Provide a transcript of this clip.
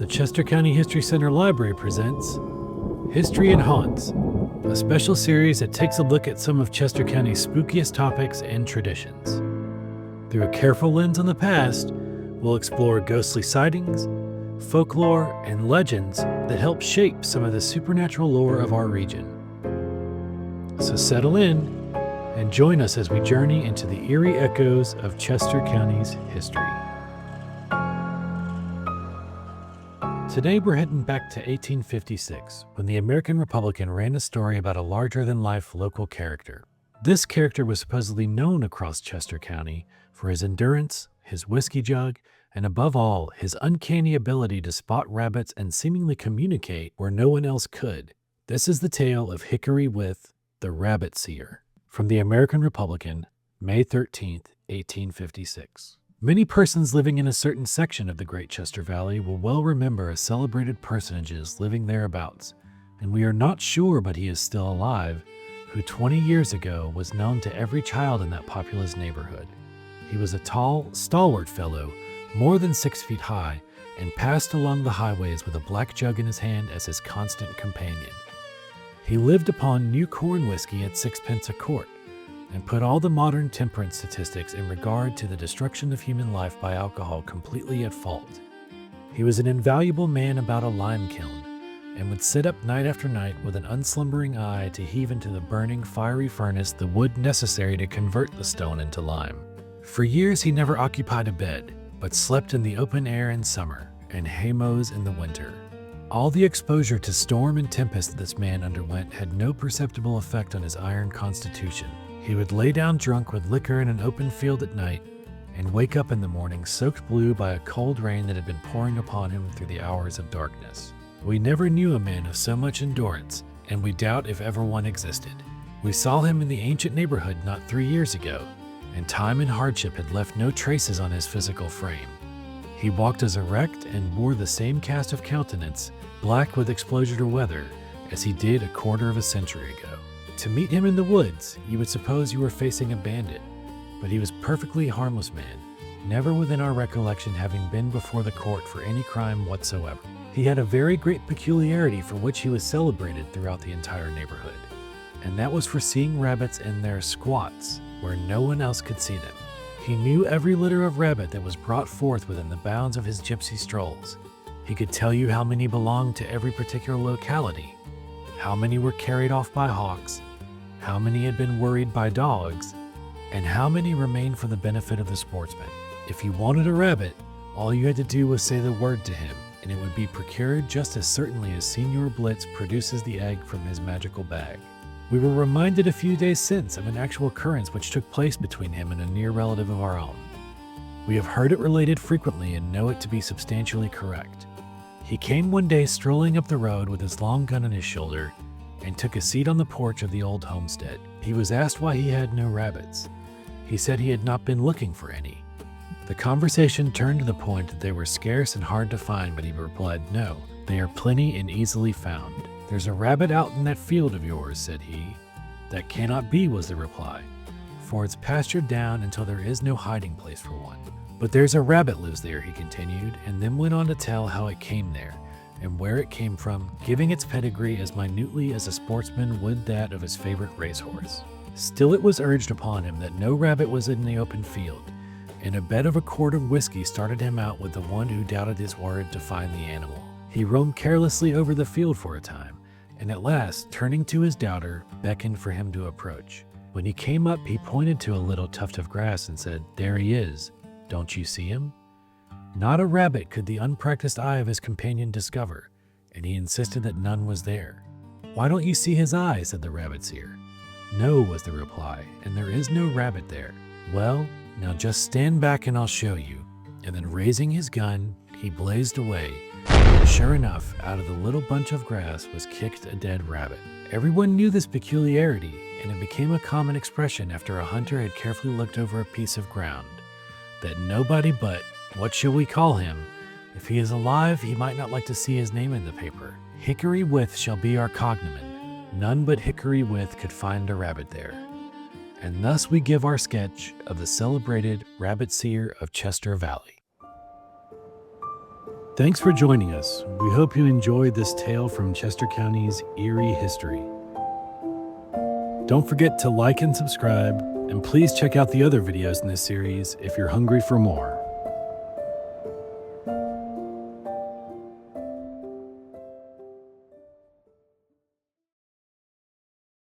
The Chester County History Center Library presents History and Haunts, a special series that takes a look at some of Chester County's spookiest topics and traditions. Through a careful lens on the past, we'll explore ghostly sightings, folklore, and legends that help shape some of the supernatural lore of our region. So settle in and join us as we journey into the eerie echoes of Chester County's history. Today we're heading back to 1856, when the American Republican ran a story about a larger-than-life local character. This character was supposedly known across Chester County for his endurance, his whiskey jug, and above all, his uncanny ability to spot rabbits and seemingly communicate where no one else could. This is the tale of Hickory with the Rabbit Seer, from the American Republican, May 13th, 1856. Many persons living in a certain section of the Great Chester Valley will well remember a celebrated personages living thereabouts, and we are not sure but he is still alive, who 20 years ago was known to every child in that populous neighborhood. He was a tall, stalwart fellow, more than 6 feet high, and passed along the highways with a black jug in his hand as his constant companion. He lived upon new corn whiskey at 6 pence a quart, and put all the modern temperance statistics in regard to the destruction of human life by alcohol completely at fault. He was an invaluable man about a lime kiln, and would sit up night after night with an unslumbering eye to heave into the burning, fiery furnace the wood necessary to convert the stone into lime. For years he never occupied a bed, but slept in the open air in summer, and haymows in the winter. All the exposure to storm and tempest this man underwent had no perceptible effect on his iron constitution. He would lay down drunk with liquor in an open field at night, and wake up in the morning soaked blue by a cold rain that had been pouring upon him through the hours of darkness. We never knew a man of so much endurance, and we doubt if ever one existed. We saw him in the ancient neighborhood not 3 years ago, and time and hardship had left no traces on his physical frame. He walked as erect and wore the same cast of countenance, black with exposure to weather, as he did a quarter of a century ago. To meet him in the woods, you would suppose you were facing a bandit, but he was perfectly harmless man, never within our recollection having been before the court for any crime whatsoever. He had a very great peculiarity for which he was celebrated throughout the entire neighborhood, and that was for seeing rabbits in their squats, where no one else could see them. He knew every litter of rabbit that was brought forth within the bounds of his gypsy strolls. He could tell you how many belonged to every particular locality, how many were carried off by hawks, how many had been worried by dogs, and how many remained for the benefit of the sportsman. If you wanted a rabbit, all you had to do was say the word to him, and it would be procured just as certainly as Senor Blitz produces the egg from his magical bag. We were reminded a few days since of an actual occurrence which took place between him and a near relative of our own. We have heard it related frequently and know it to be substantially correct. He came one day strolling up the road with his long gun on his shoulder and took a seat on the porch of the old homestead. He was asked why he had no rabbits. He said he had not been looking for any. The conversation turned to the point that they were scarce and hard to find, but he replied, "No, they are plenty and easily found." "There's a rabbit out in that field of yours," said he. "That cannot be," was the reply, "for it's pastured down until there is no hiding place for one. But there's a rabbit lives there," he continued, and then went on to tell how it came there, and where it came from, giving its pedigree as minutely as a sportsman would that of his favorite racehorse. Still it was urged upon him that no rabbit was in the open field, and a bet of a quart of whiskey started him out with the one who doubted his word to find the animal. He roamed carelessly over the field for a time, and at last, turning to his doubter, beckoned for him to approach. When he came up, he pointed to a little tuft of grass and said, "There he is. Don't you see him?" Not a rabbit could the unpracticed eye of his companion discover, and he insisted that none was there. "Why don't you see his eye?" said the Rabbit Seer. "No," was the reply, "and there is no rabbit there." "Well, now just stand back and I'll show you." And then raising his gun, he blazed away. And sure enough, out of the little bunch of grass was kicked a dead rabbit. Everyone knew this peculiarity, and it became a common expression after a hunter had carefully looked over a piece of ground, that nobody but, what shall we call him? If he is alive, he might not like to see his name in the paper. Hickory with shall be our cognomen. None but Hickory with could find a rabbit there. And thus we give our sketch of the celebrated Rabbit Seer of Chester Valley. Thanks for joining us. We hope you enjoyed this tale from Chester County's eerie history. Don't forget to like and subscribe, and please check out the other videos in this series if you're hungry for more.